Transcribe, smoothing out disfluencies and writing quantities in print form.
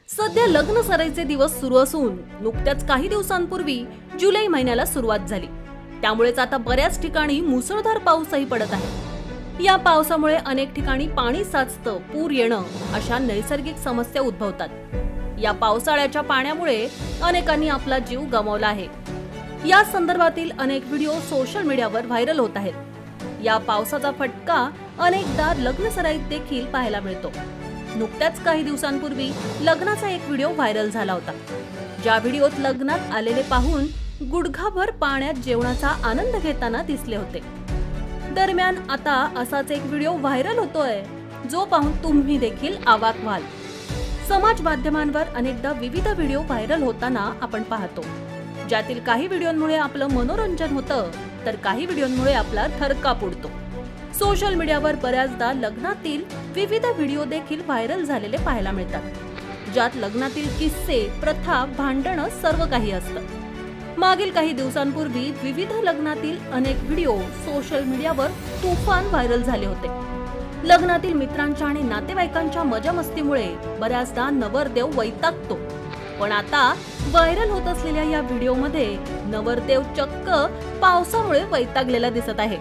सध्या लग्न सराईचे दिवस सुरू असून नुकत्याच काही दिवसांपूर्वी जुलै महिन्याला सुरुवात झाली। त्यामुळेच आता बऱ्याच ठिकाणी मुसळधार पाऊसही पडत आहे। या पावसामुळे अनेक ठिकाणी पाणी साचतं, पूर येणं अशा नैसर्गिक समस्या उद्भवतात। या पावसाळ्याच्या पाण्यामुळे अनेकांनी आपला जीव गमावला आहे। या संदर्भातील अनेक व्हिडिओ सोशल मीडियावर व्हायरल होत आहेत। या पावसाचा फटका अनेकदा लग्न सराईत देखील पाहायला मिळतो। नुकत्याच काही दिवसांपूर्वी लग्नाचा एक व्हिडिओ व्हायरल झाला होता। ज्या व्हिडिओत लग्नात आलेले पाहून गुडघाभर पाण्यात जेवणाचा आनंद घेताना दिसले होते। दरम्यान आता असाच एक व्हिडिओ व्हायरल होतोय, जो पाहून तुम्ही देखील अवाक व्हाल। समाज माध्यमांवर अनेकदा विविध व्हिडिओ व्हायरल होताना आपण पाहतो, ज्यातील काही व्हिडिओंमुळे आपलं मनोरंजन होतं, तर काही व्हिडिओंमुळे आपला थरकाप उडतो। सोशल मीडियावर बऱ्याचदा लग्नातील विविध व्हिडिओ देखील व्हायरल झालेले पाहायला मिळतात, ज्यात लग्नातील किस्से, प्रथा, भांडणं सर्व काही असतं। मागील काही दिवसांपूर्वी विविध लग्नातील अनेक व्हिडिओ सोशल मीडियावर तुफान व्हायरल झाले होते। लग्नातील मित्रांच्या आणि नातेवाईकांच्या मजामस्तीमुळे बऱ्याचदा नवरदेव वैतागतो, पण आता व्हायरल होत असलेल्या या व्हिडिओमध्ये नवरदेव चक्क पावसामुळे वैतागलेला दिसत आहे।